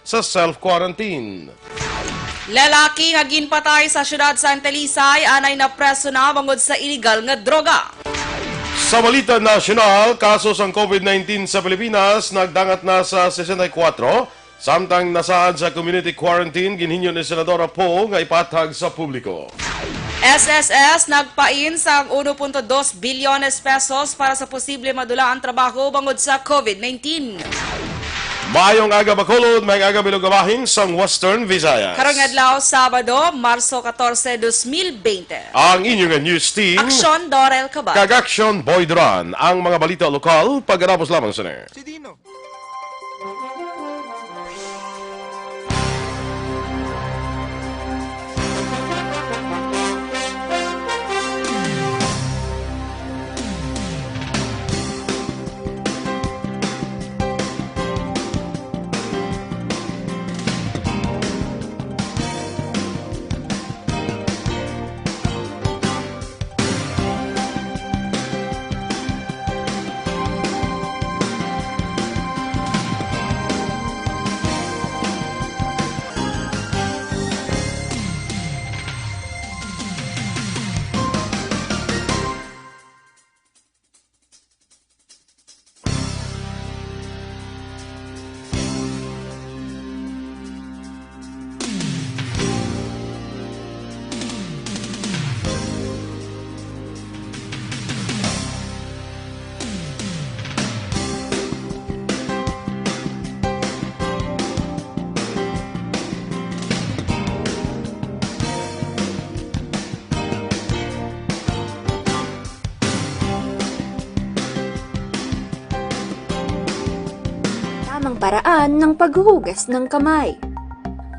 sa self-quarantine. Lalaki nga ginpatay sa syudad sa Antalisay anay na preso na bangod sa illegal nga droga. Sa balita nasyonal, kaso sa COVID-19 sa Pilipinas nagdangat na sa 64, samtang nasaan sa community quarantine ginhinyo ni Senadora Po nga ipatag sa publiko. SSS nagpain sa 1.2 bilyones pesos para sa posible madula ang trabaho bangod sa COVID-19. Maayong aga Bacolod, may aga Bilogabahing sa Western Visayas. Karong adlaw Sabado, Marso 14, 2020. Ang inyong news team, Aksyon, Dorel, Cabatu. Aksyon, Duran, ang mga balita lokal, pagkatapos lamang sa ner. Tamang paraan ng paghuhugas ng kamay.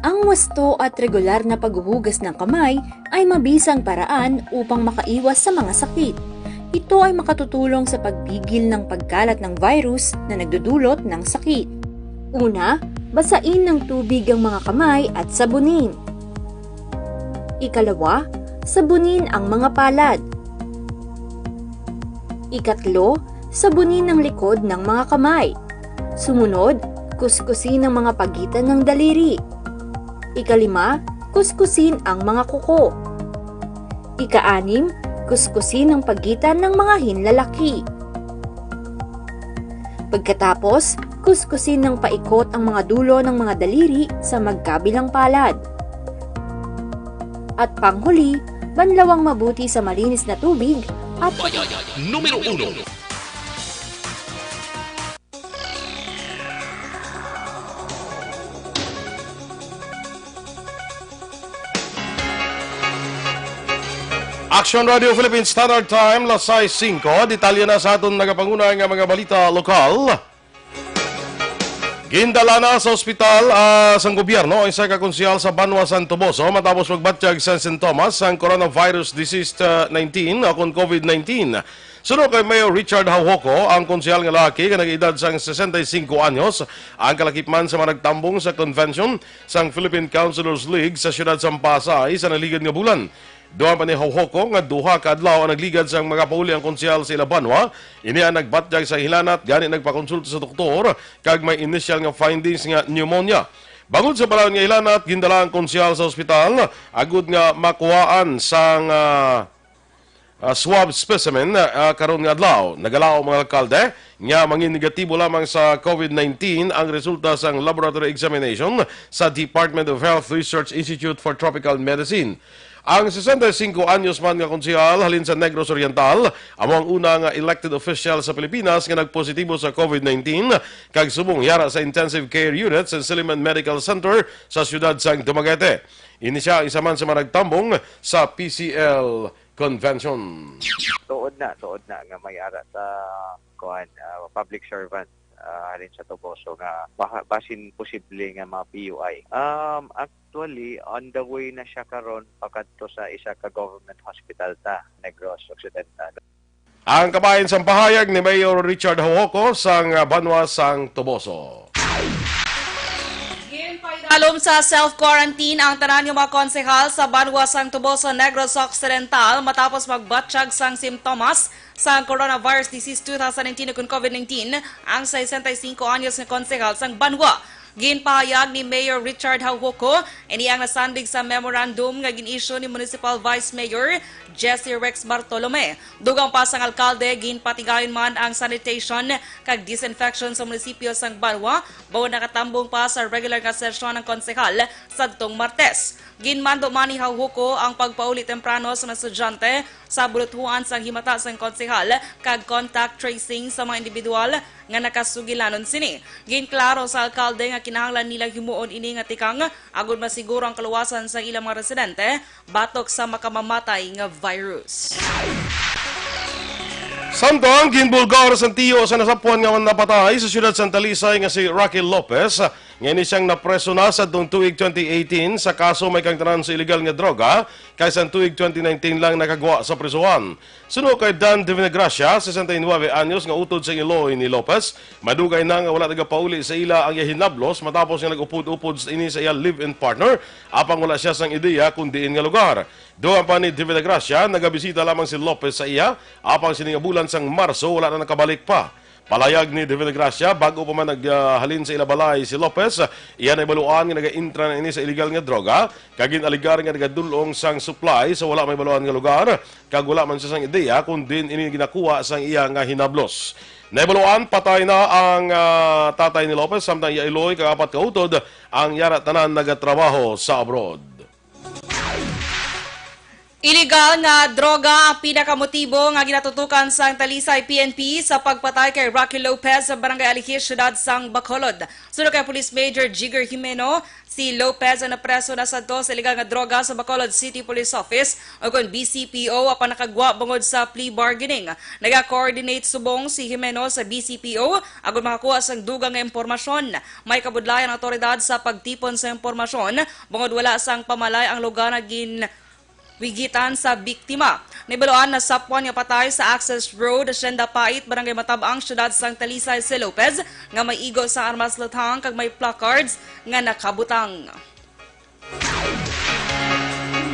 Ang wasto at regular na paghuhugas ng kamay ay mabisang paraan upang makaiwas sa mga sakit. Ito ay makatutulong sa pagpigil ng pagkalat ng virus na nagdudulot ng sakit. Una, basain ng tubig ang mga kamay at sabunin. Ikalawa, sabunin ang mga palad. Ikatlo, sabunin ang likod ng mga kamay. Sumunod, kuskusin ang mga pagitan ng daliri. Ikalima, kuskusin ang mga kuko. Ika-anim, kuskusin ang pagitan ng mga hinlalaki. Pagkatapos, kuskusin ng paikot ang mga dulo ng mga daliri sa magkabilang palad. At panghuli, banlawang mabuti sa malinis na tubig at Bayan, Numero 1. Aksyon Radio Philippines Standard Time, lasay 5. Detalye na sa aton nagapanguna nga mga balita lokal. Gindala na sa ospital sang gobyerno ang isa ka konsyal sa Banwa San Toboso matapos magbatsyag sa sintomas sang coronavirus disease 19 o COVID-19. Sunod kay Mayor Richard Hauhoko, ang konsyal nga lalaki nga nag-edad sang 65 anyos, ang kalakipman sa managtambong sa convention sang Philippine Councilors League sa siyudad sa Pasay sa naligad nga bulan. Doon pa ni Hauhoko nga duha ka adlaw ang nagligad sang mga pauli ang konsyal sa Ilabanwa. Ini ang nagbatjag sa hilanat, gani nagpakonsulta sa doktor kag may initial nga findings nga pneumonia. Bangod sa balawon nga hilanat, gindala ang konsyal sa ospital agud nga makuhaan sang swab specimen karon nga adlaw. Nagalao mga alkalde nga mangin negatibo lamang sa COVID-19 ang resulta sang laboratory examination sa Department of Health Research Institute for Tropical Medicine. Ang 65 anyos man nga konsyal halin sa Negros Oriental, amo ang una nga elected official sa Pilipinas nga nagpositibo sa COVID-19 kag subong yara sa intensive care unit sa Silliman Medical Center sa siyudad sang Dumaguete. Ini siya isa man sa managtambong sa PCL Convention. Tuod na nga may ara sa public servant halin sa Toboso nga basin posible nga mga PUI. Actually, on the way na siya karon pakadto sa isa ka government hospital ta Negros Occidental. Ang kabayan sa pahayag ni Mayor Richard Hauhoko sang Banwa sang Toboso. Dalom sa self-quarantine ang tanan yung mga konsehal sa Banwa sang Toboso, Negros Occidental matapos magbatsyag sang simptomas sa coronavirus disease 2019 kung COVID-19 ang 65 anyos na konsehal sang Banwa. Ginpahayag ni Mayor Richard Hauhoko iniyang nasandig sa memorandum nga gin-issue ni Municipal Vice Mayor Jesse Rex Bartolome. Dugang pa sang alkalde ginpatigayon man ang sanitation kag disinfection sa munisipyo sang Banwa bago nakatambong pa sa regular nga sesyon ng konsehal sadtong Martes. Ginmando man ni Hauhoko ang pagpauli temprano sa mga estudyante sa bulutuan sang himata sang konsehal kag contact tracing sa mga individual nga nakasugilanon sini. Ginklaro sa alkalde nga kinahanglan nila himuon ini nga tikang agud masiguro ang kaluwasan sa ilang mga residente batok sa makamamatay nga virus. Samtang ginbulgar sa tiyo sa nasapuan nga napatay sa siyudad Santa Lisay nga si Raquel Lopez. Ngayon siyang napreso na sa tuig 2018 sa kaso may kangtanan sa illegal nga droga kaysa tuig 2019 lang nakagwa sa prisuhan. Suno kay Dan de Vinegracia, 69 anyos nga utod sa Iloy ni Lopez. Madugay na nga wala nagapauli sa ila ang yahinablos matapos nga nag-upod-upod sa ini sa iya live-in partner apang wala siya sang ideya kung diin nga lugar. Doon pa ni de Vinegracia, nagabisita lamang si Lopez sa iya apang sininga bulan sang Marso wala na nakabalik pa. Palayag ni de Vinegracia, bago pa man naghalin sa ilabalay si Lopez, iyan ay baluan nga naga-intra na ini sa illegal nga droga, kagin aligar nga nagadulong sang supply sa wala may baluan nga lugar, kag wala man siya sang ideya kung din ini ginakuha sang iya nga hinablos. Naibaluan, patay na ang tatay ni Lopez, samtang iya Iloy, kaapat kautod, ang yara tanan nagatrabaho sa abroad. Illegal nga droga ang pinakamotibo nga ginatutukan sang Talisay PNP sa pagpatay kay Rocky Lopez sa Barangay Alihis, siyudad sang Bacolod. Sunod kay Police Major Jigger Jimeno, si Lopez ang napreso na sadto sa illegal nga droga sa Bacolod City Police Office o kung BCPO apan nakagwa bungod sa plea bargaining. Naga-coordinate subong si Jimeno sa BCPO agon makakuha sang dugang nga impormasyon. May kabudlayan ang otoridad sa pagtipon sa impormasyon bungod wala sang pamalay ang lugar na wigitan sa biktima. Nibaluan na sapwan nga patay sa Access Road, Hacienda Pait, Barangay Matabang, siyudad sang Talisay si Lopez, nga may igo sa armas latang kag may placards nga nakabutang.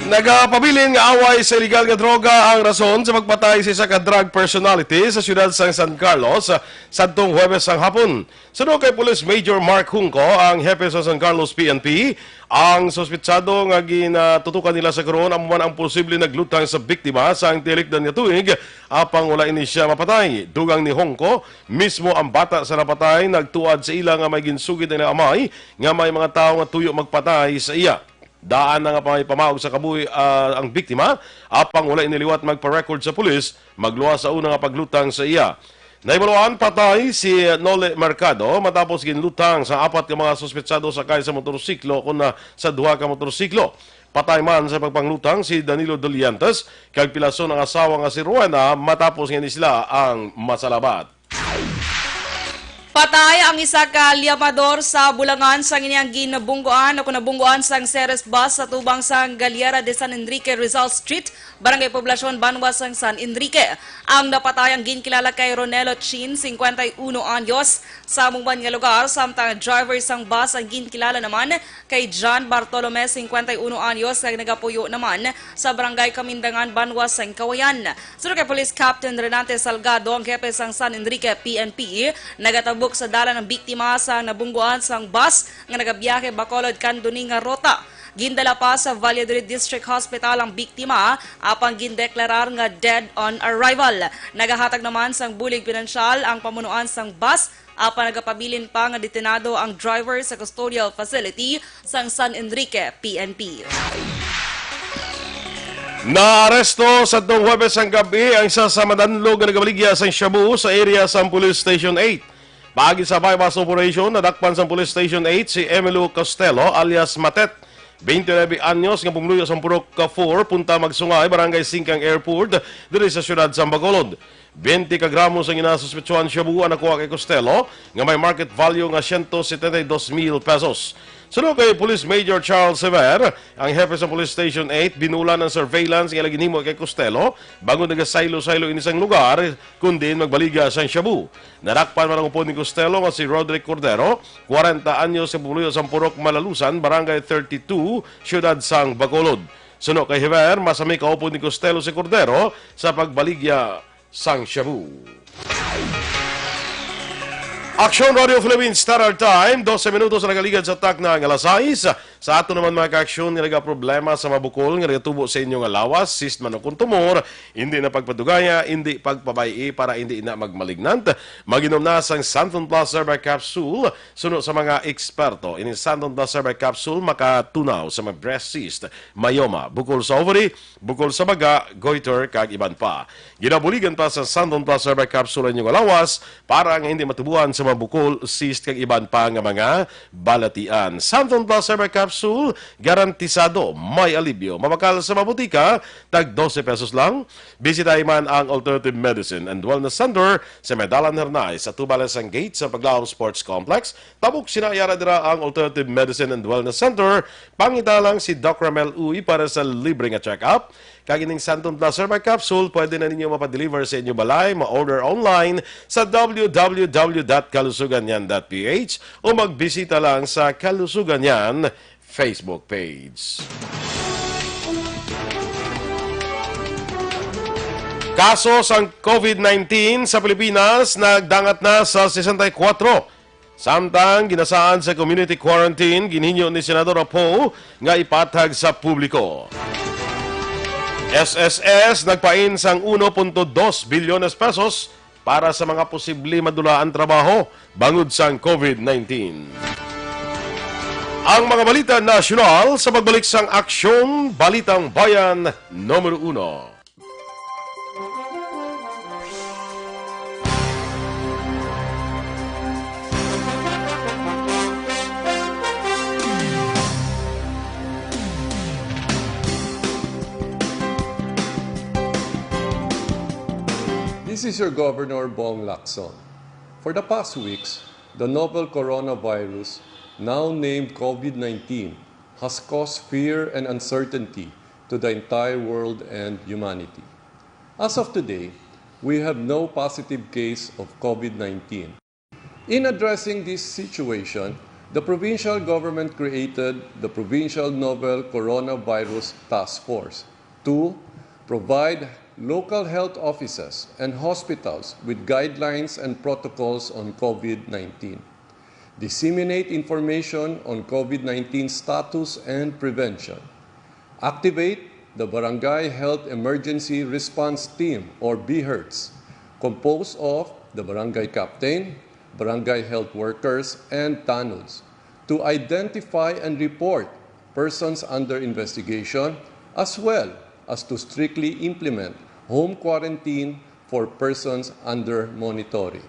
Nagapabilin nga away sa illegal nga droga ang rason sa pagpatay sa isa ka drug personality sa siyudad sang San Carlos sadtong Huwebes sang hapon. Sunod kay Police Major Mark Junco, ang hepe sa San Carlos PNP, ang sospetsado nga ginatutukan nila sa karon amuman ang posible naglutang sa biktima sa ang tilikdan nga tuig apang wala ini siya mapatay. Dugang ni Junco, mismo ang bata sa napatay nagtuad sa ila nga may ginsugid na amay nga may mga tao nga tuyo magpatay sa iya. Daan na nga pa may pamahog sa kabuhi ang biktima, apang wala iniliwat magpa-record sa pulis, magluwa sa una nga paglutang sa iya. Naibaluan, patay si Nole Mercado matapos ginlutang sa apat ka mga sospetsado sakay sa motorsiklo kuna sa duha ka motorsiklo. Patay man sa pagpanglutang si Danilo Doliantes, kag pilason ang asawa nga si Rowena matapos nga ni sila ang masalabat. Patay ang isa ka liamador sa Bulangan sang iniyang ginabungguan o kunabungguan sang Ceres Bus sa tubang sang Galliera de San Enrique, Rizal Street, Barangay Poblacion, Banwa sang San Enrique. Ang napatay ang ginkilala kay Ronelo Chin, 51 anyos, sa mungban nga lugar, samtang driver sang bus ang ginkilala naman kay John Bartolome, 51 anyos, kay nagapuyo naman sa Barangay Kamindangan, Banwa sang Kawayan. Sunod kay Police Captain Renate Salgado, ang hepe sang San Enrique PNP, nagatabo sa dala ng biktima sa nabungguan sang bus nga nagabiyahe Bacolod kanduning nga rota. Gindala pa sa Valladolid District Hospital ang biktima apang gindeklarar nga dead on arrival. Nagahatag naman sang bulig pinansyal ang pamunuan sang bus apang nagapabilin pa nga detenado ang driver sa custodial facility sang San Enrique PNP. Naaresto sa itong Huwebes ang gabi ang isa sa madanlog na nagabaligya sa Shabu sa area sa Police Station 8. Baagi sa bypass operation, nadakpan sa Police Station 8 si Emilio Costello alias Matet, 29 anyos nga pumuluyo sa Purok 4, punta magsungay, Barangay Singkang Airport, diri sa siyudad sa Bacolod. 20 ka gramos ang inasuspetsuhan shabu ang nakuha kay Costello nga may market value nga 172,000 pesos. Sunod kay Police Major Charles Sever, ang hepe sa Police Station 8, binulan ng surveillance nga ginhimo kay Costello bago nagasaylo-saylo inisang lugar kundi magbaliga sa shabu. Narakpan man ang upod ni Costello nga si Roderick Cordero, 40 anyos sa pumuluyo sa Purok Malalusan, Barangay 32, siyudad sang Bacolod. Sunod kay Sever, masami kaupod ni Costello si Cordero sa pagbaligya sang shabu. Aksyon Radio Philippines Standard Time, 12 minutos na nagaligad sa tak na ang alas 6. Sa ato naman mga ka-aksyon, nga problema sa mabukol, nga tubo sa inyong alawas, sist man o kuntumor, hindi na pagpadugaya, hindi pagpabayi para hindi na magmalignant. Maginom na sang Santon Plus Herbal Capsule, sunod sa mga eksperto. Ini Santon Plus Herbal Capsule makatunaw sa mga breast cyst, myoma, bukol sa ovary, bukol sa baga, goiter, kag iban pa. Ginabuligan pa sa Santon Plus Herbal Capsule ang inyong alawas para nga hindi matubuan sa mga bukol, cyst, kag iban pa nga mga balatian. Santon Plus Herbal Capsule, garantisado, may alibyo. Mamakal sa mabutika, tag 12 pesos lang. Bisitahin man ang Alternative Medicine and Wellness Center sa Medalan Hernay sa Tubalasang Gate sa Paglaom Sports Complex. Tabuk sinayara dira ang Alternative Medicine and Wellness Center. Pangita lang si Doc Ramel Uy para sa libre nga check-up. Kagining Santon Plus Herbal Capsule, pwede na ninyo mapadeliver sa inyong balay, ma-order online sa www.kalusuganyan.ph o magbisita lang sa Kalusuganyan Facebook page. Kaso sa COVID-19 sa Pilipinas nagdangat na sa 64. Samtang ginasaan sa community quarantine, gininyo ni Senador Apo nga ipatag sa publiko. SSS nagpain sang 1.2 bilyones pesos para sa mga posible madulaan trabaho bangod sang COVID-19. Ang mga balita nasyonal sa pagbalik sang Aksyon, Balitang Bayan, Numero 1. This is your Governor Bong Lacson. For the past weeks, the novel coronavirus, now named COVID-19, has caused fear and uncertainty to the entire world and humanity. As of today, we have no positive case of COVID-19. In addressing this situation, the provincial government created the Provincial Novel Coronavirus Task Force to provide local health offices and hospitals with guidelines and protocols on COVID-19, disseminate information on COVID-19 status and prevention, activate the Barangay Health Emergency Response Team or BHERTS, composed of the Barangay Captain, Barangay Health Workers, and TANUDs, to identify and report persons under investigation as well as to strictly implement home quarantine for persons under monitoring.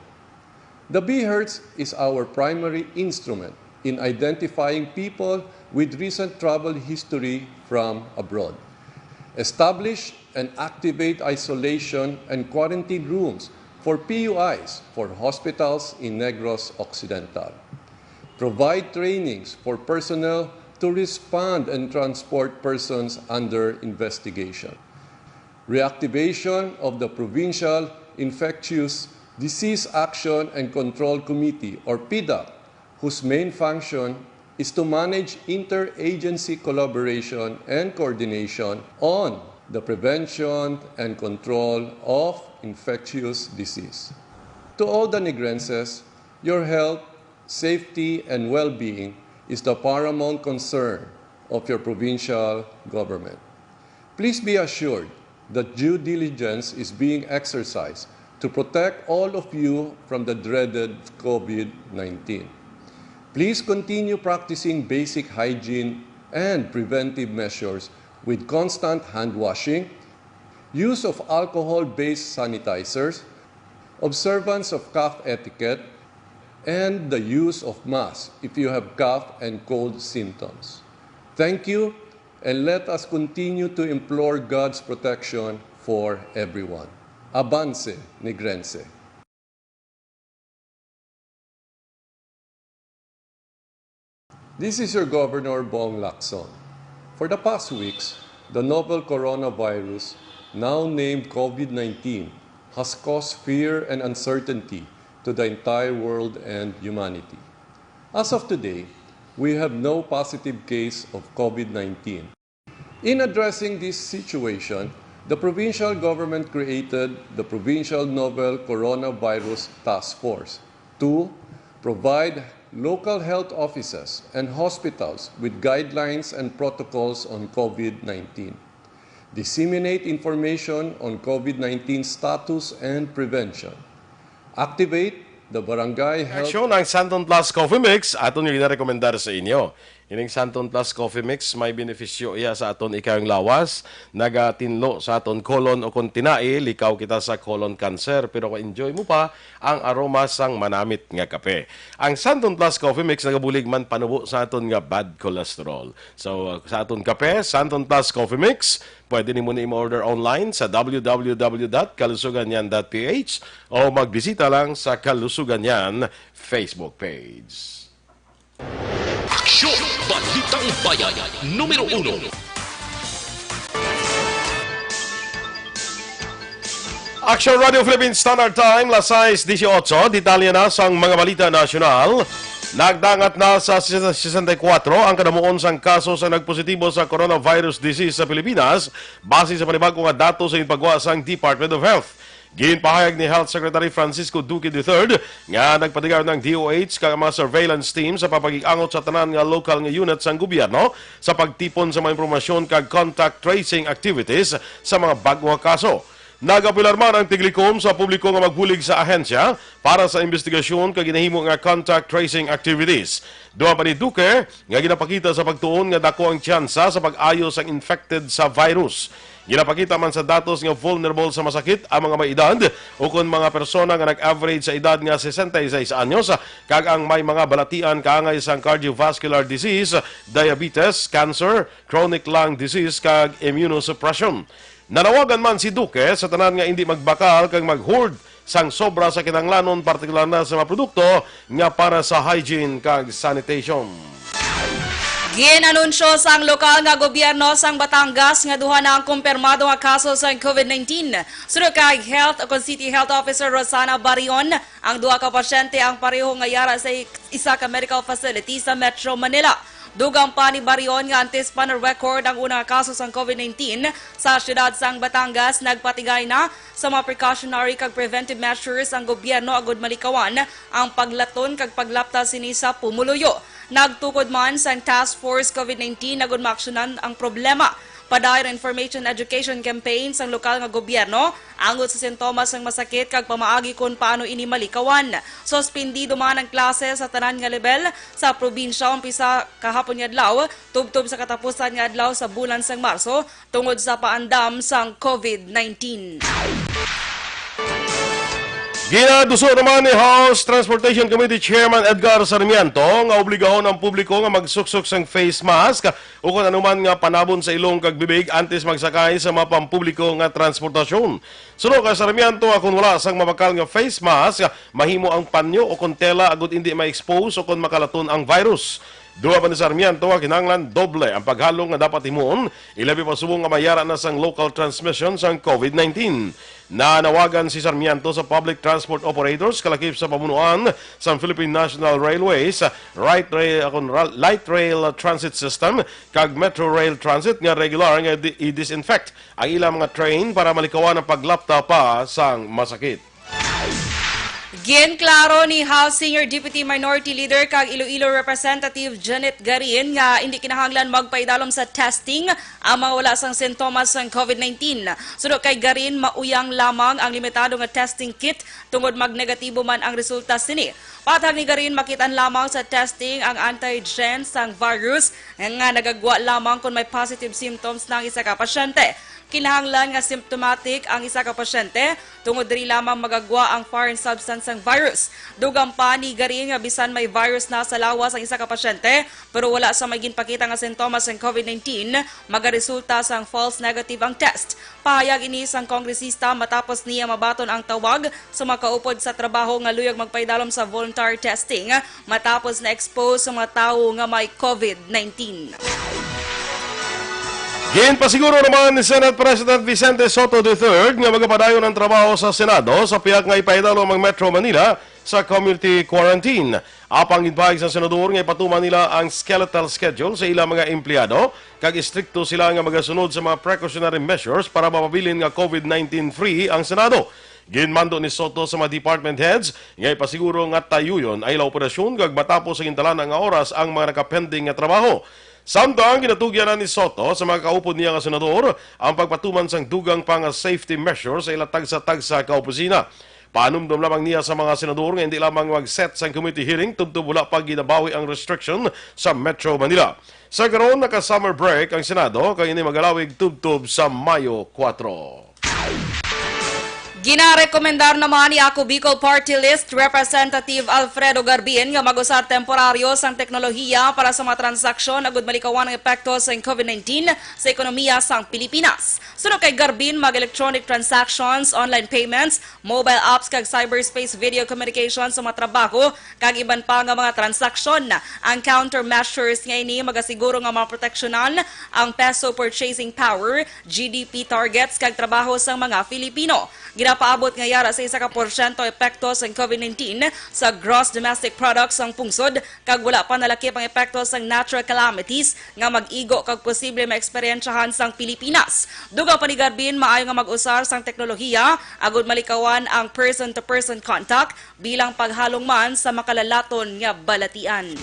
The BHERTS is our primary instrument in identifying people with recent travel history from abroad. Establish and activate isolation and quarantine rooms for PUIs for hospitals in Negros Occidental. Provide trainings for personnel to respond and transport persons under investigation. Reactivation of the Provincial Infectious Disease Action and Control Committee, or PIDAC, whose main function is to manage interagency collaboration and coordination on the prevention and control of infectious disease. To all the Negrenses, your health, safety, and well-being is the paramount concern of your provincial government. Please be assured that due diligence is being exercised to protect all of you from the dreaded COVID-19. Please continue practicing basic hygiene and preventive measures with constant hand washing, use of alcohol-based sanitizers, observance of cough etiquette, and the use of masks if you have cough and cold symptoms. Thank you, and let us continue to implore God's protection for everyone. Avance, Negrense. This is your Governor Bong Lacson. For the past weeks, the novel coronavirus, now named COVID-19, has caused fear and uncertainty to the entire world and humanity. As of today, we have no positive case of COVID-19. In addressing this situation, the provincial government created the Provincial Novel Coronavirus Task Force to provide local health offices and hospitals with guidelines and protocols on COVID-19, disseminate information on COVID-19 status and prevention, activate the barangay health... Aksyon ang Santon Plus Coffee Mix, aton yung ginarekomendar sa inyo. Ining Santon Plus Coffee Mix may benepisyo iya sa aton ikayong lawas, nagatinlo sa aton colon o kung tinai, likaw kita sa colon cancer, pero kung enjoy mo pa ang aroma sang manamit nga kape. Ang Santon Plus Coffee Mix nagabulig man panubo sa aton nga bad cholesterol. So sa aton kape, Santon Plus Coffee Mix, pwede ni mo na i-order online sa www.kalusuganyan.ph o magbisita lang sa Kalusuganyan Facebook page. Aksyon! Balitang Bayan, Numero 1. Aksyon Radio Philippines Standard Time, las 6:18, detalye na sang mga balita nasyonal. Nagdangat na sa 64 ang kanamuon sang kaso sa nagpositibo sa coronavirus disease sa Pilipinas base sa panibagong nga datos sa ipagwa sang Department of Health. Ginpahayag ni Health Secretary Francisco Duque III nga nagpatigaw ng DOH kag mga surveillance team sa papag-iangot sa tanan nga local nga unit sang gobyerno sa pagtipon sa mga impormasyon kag contact tracing activities sa mga bagong kaso. Nagapilar man ang tiglikom sa publiko nga magbulig sa ahensya para sa investigasyon kag ginahimo nga contact tracing activities. Duha pa ni Duque nga ginapakita sa pagtuon nga dako ang tsansa sa pag-ayo sang infected sa virus. Ginapakita man sa datos nga vulnerable sa masakit ang mga may edad o kung mga persona nga nag-average sa edad nga 66 anyos kag ang may mga balatian kaangay sang cardiovascular disease, diabetes, cancer, chronic lung disease kag immunosuppression. Nanawagan man si Duque sa tanan nga hindi magbakal kag mag-hoard sang sobra sa kinahanglanon partikular na sa mga produkto nga para sa hygiene kag sanitation. Ginanunsyo sang lokal nga gobyerno sang Batangas nga duha na ang kumpirmado nga kaso sa COVID-19. Sunod kay Health o City Health Officer Rosana Bayan, ang duha ka pasyente ang pareho nga yara sa isa ka medical facility sa Metro Manila. Dugang pa ni Bayan nga antes pa na record ang unang kaso sang COVID-19 sa siyudad sang Batangas, nagpatigay na sa mga precautionary kag preventive measures ang gobyerno agud malikawan ang paglaton kag paglapta sini sa pumuluyo. Nagtukod man sang Task Force COVID-19 agud maaksyonan ang problema. Padayon information education campaign sang lokal nga gobyerno angot sa sintomas ng masakit kag pamaagi kung paano ini malikawan. Suspendido man ang klase sa tanan nga level sa probinsya umpisa kahapon nga adlaw tubtob sa katapusan nga adlaw sa bulan sang Marso tungod sa paandam sang COVID-19. Ginaduso naman ni House Transportation Committee Chairman Edgar Sarmiento nga obligahon ang publiko nga magsuksok sang face mask o kung anuman nga panabon sa ilong kag bibig antes magsakay sa mga pampubliko nga transportasyon. Suno kay Sarmiento kung wala sang mabakal nga face mask, mahimo ang panyo o kung tela agud hindi ma-expose o kung makalaton ang virus. Duha pa ni Sarmiento kinahanglan doble ang paghalong nga dapat himuon, ilabi pa subong nga mayara na sang local transmission sang COVID-19. Nanawagan si Sarmiento sa public transport operators kalakip sa pamunuan sa Philippine National Railways, Light Rail Transit System kag Metro Rail Transit nga regular nga i-disinfect ang ilang mga train para malikawan ang paglapta pa sang masakit. Ginklaro ni House Senior Deputy Minority Leader kag Iloilo Representative Janet Garin nga hindi kinahanglan magpaidalom sa testing ang mga wala sang sintomas ng COVID-19. Sunod kay Garin, mauyang lamang ang limitado nga testing kit tungod magnegatibo man ang resulta sini. Patag ni Garin, makitan lamang sa testing ang antigen sang virus nga nagagwa lamang kung may positive symptoms ng isa ka pasyente. Kinahanglan nga symptomatic ang isa ka pasyente tungod diri lamang magagwa ang foreign substance ng virus. Dugang pa ni Garin nga bisan may virus na sa lawas ang isa ka pasyente pero wala sa may ginpakita nga sintomas ng COVID-19, magaresulta sang false negative ang test. Pahayag ini sang kongresista matapos niya mabaton ang tawag sa makaupod sa trabaho nga luyag magpaidalom sa voluntary testing matapos na expose sa mga tawo nga may COVID-19. Ginpasiguro naman ni Senate President Vicente Soto III nga magapadayon ang trabaho sa Senado sa piyak nga ipaidalo ang Metro Manila sa community quarantine. Apang ginpahig sa senador nga ipatuman nila ang skeletal schedule sa ilang mga empleyado kag istrikto sila nga magasunod sa mga precautionary measures para mapabilin nga COVID-19 free ang Senado. Ginmando ni Soto sa mga department heads, ngay pasiguro nga tayuyon ay la operasyon kag matapos ang intalan nga oras ang mga nakapending nga trabaho. Samtang ginatugyan na ni Soto sa mga kaupod niya nga senador ang pagpatuman sang dugang pang safety measures sa ilatag sa tagsa kaopisina. Panumdum lamang niya sa mga senador nga hindi lamang mag-set sa committee hearing tubtub wala pag ginabawi ang restriction sa Metro Manila. Sa karon naka-summer break ang Senado kay ini magalawig tubtub sa Mayo 4. Ginarekomendar naman ni Ako Bicol Party List Representative Alfredo Garbin nga mag-usar temporaryo sang teknolohiya para sa mga transaksyon agud malikawan ang epekto sa COVID-19 sa ekonomiya sang Pilipinas. Sunod kay Garbin, mag-electronic transactions, online payments, mobile apps kag cyberspace video communication sa mga trabaho kag iban pa nga mga transaksyon. Ang countermeasures nga ini magasiguro nga maproteksyonan ang peso purchasing power, GDP targets kag trabaho sang mga Filipino. Ginapaabot nga yara sa 1% epekto sa COVID-19 sa gross domestic products ang pungsod kag wala pa nalakip ang epekto sa natural calamities nga mag-igo kag posible maeksperiensyahan sang Pilipinas. Dugang pa ni Garbin maayo nga mag-usar sang teknolohiya agud malikawan ang person-to-person contact bilang paghalong man sa makalalaton nga balatian.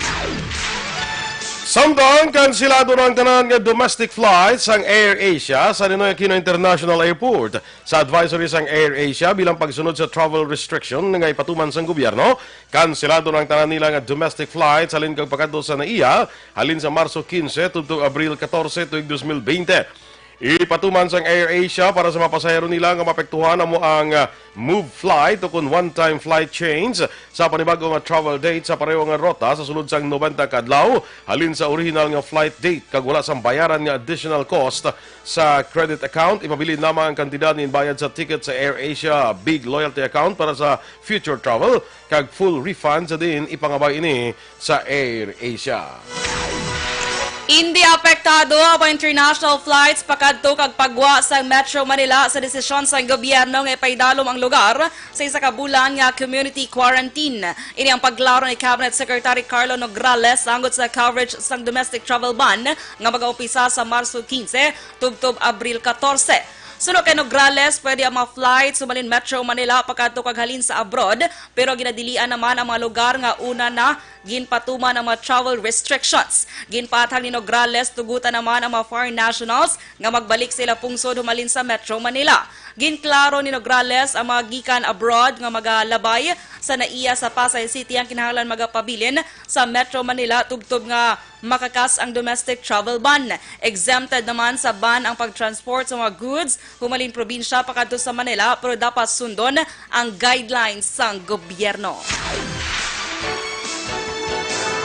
Samtang kansilado ng tanan nga domestic flights ang Air Asia sa Ninoy Aquino International Airport. Sa advisory sang Air Asia bilang pagsunod sa travel restriction nga ipatuman sang gobyerno, kansilado ng tanan nila nga domestic flights halin kag pagadto sa NAIA halin sa Marso 15 tubtog Abril 14 tuig 2020. Ipatuman sang Air Asia para sa mga pasahero nila nga mapektuhan mo ang move flight o kun one-time flight change sa panibago nga travel date sa pareho nga rota sa sulod sang 90 kadlaw halin sa original nga flight date kag wala sang bayaran nga additional cost sa credit account. Ipabilin lamang ang kantidad ni bayad sa ticket sa Air Asia Big Loyalty Account para sa future travel kag full refund sa din ipangabay ini sa Air Asia. Hindi apektado ang international flights pakadto kag pagwa sa Metro Manila sa desisyon sa gobyerno nga ipaidalom ang lugar sa isa ka bulan nga community quarantine. Ini ang paglaro ni Cabinet Secretary Carlo Nograles anggot sa coverage sa domestic travel ban nga mag-umpisa sa Marso 15 tubtob Abril 14. Sunod kay Nograles, pwede ang mga flights sumalin Metro Manila pagkadto kag halin sa abroad, pero ginadilian naman ang mga lugar nga una na ginpatuman ang mga travel restrictions. Ginpatag ni Nograles, tugutan naman ang mga foreign nationals nga magbalik sila pungsod humalin sa Metro Manila. Ginklaro ni Nograles ang mga gikan abroad nga magalabay sa NAIA sa Pasay City ang kinahanglan magapabilin sa Metro Manila tubtob nga makakas ang domestic travel ban. Exempted naman sa ban ang pagtransport sa mga goods humalin probinsya pakadto sa Manila pero dapat sundon ang guidelines sang gobyerno.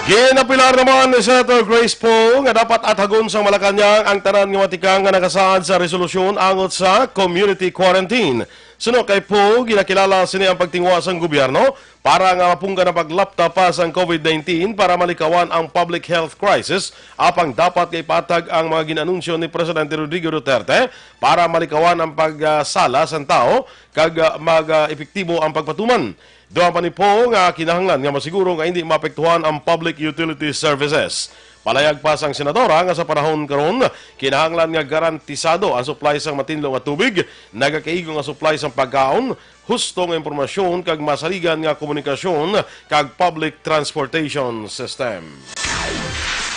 Ginapilar naman ni Senator Grace Poe nga dapat athagon sa Malacanang ang tanan nga matikang nga nakasaad sa resolusyon angot sa community quarantine. Sunod kay Poe, ginakilala sini ang pagtingwa sang gobyerno para nga mapungga na paglapta pa sang COVID-19 para malikawan ang public health crisis apang dapat kay patag ang mga ginanunsyo ni Presidente Rodrigo Duterte para malikawan ang pagsala sang tao kag mag-epektibo ang pagpatuman. Doon pa ni Poe nga kinahanglan nga masiguro nga hindi maapektuhan ang public utility services. Palayag pa sang senadora nga sa panahon karon kinahanglan nga garantisado ang supply sang matinlo nga tubig, nagakaigo nga supply sang pagkaon, husto nga impormasyon kag masaligan nga komunikasyon kag public transportation system.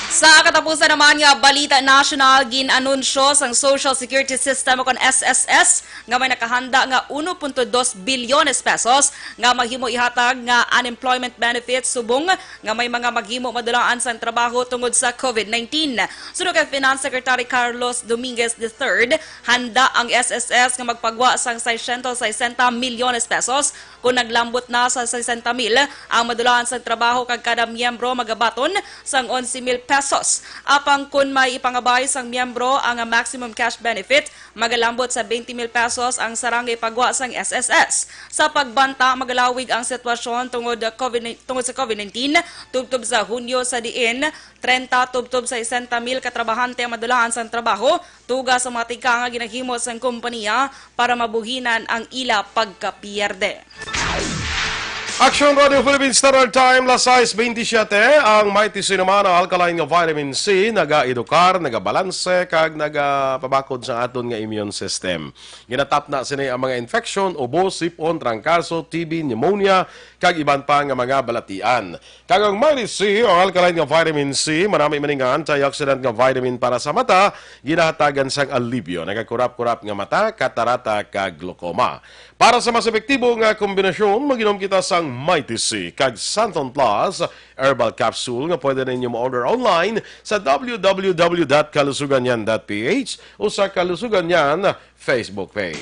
Sa katapusan naman nga balita national ginanunsyo sang Social Security System o kon SSS nga may nakahanda nga 1.2 bilyones pesos nga maghimo ihatag nga unemployment benefits subong nga may mga maghimo madulaan sa trabaho tungod sa COVID-19. Sunod kay Finance Secretary Carlos Dominguez III, handa ang SSS nga magpagwa sang 660 milyones pesos kung naglambot na sa 60,000 ang madulaan sa trabaho kag kada miyembro magabaton sang 11,000 pesos. Apang kung may ipangabay sang miyembro ang maximum cash benefit, magalambot sa 20,000 pesos ang sarangay pagwa sang SSS. Sa pagbanta, magalawig ang sitwasyon tungod sa COVID-19, tubtob sa Hunyo sa diin, 30 tubtob sa 60,000 katrabahante ang madulaan sa trabaho, tuga sa mga tika nga ginahimo sang kompanya para mabuhinan ang ila pagkapierde. Aksyon Radio Philippines Standard Time, las 6:27, ang mighty naman ang alkaline nga vitamin C, naga-edukar, nagabalanse, kag nagapabakod sa aton nga immune system. Ginatap na sini ang mga infection, ubo, sipon, trangkaso, TB, pneumonia, kag iban pa nga mga balatian. Kag ang mighty C, ang alkaline nga vitamin C, marami maningan antioxidant nga vitamin para sa mata, ginahatagan sang alibyo, nagakurap-kurap nga mata, katarata, kag glaucoma. Para sa mas epektibo nga kombinasyon, maginom kita sang Mighty C kag Santon Plus herbal capsule nga pwede ninyo ma-order online sa www.kalusuganyan.ph o sa Kalusuganyan Facebook page.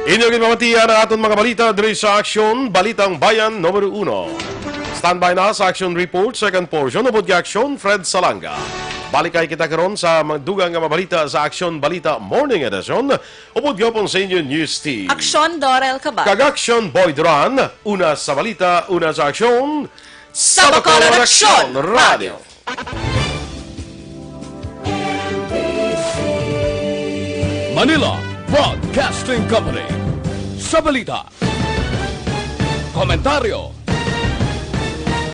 Inyong ipamatiyan ang aton mga balita diri sa Aksyon, Balitang Bayan, Numero 1. Standby na sa Action Report, second portion, upod ka Aksyon, Fred Salanga. Balikay kita karon sa magdugang nga mabalita sa Aksyon Balita Morning Edition. Upod gyapon sa inyo News Team. Aksyon, Dorel, Cabatu. Kag Aksyon Boy Duran, una sa balita, una sa aksyon. Sa Bacolod Aksyon Radio. Manila Broadcasting Company. Sa balita. Komentaryo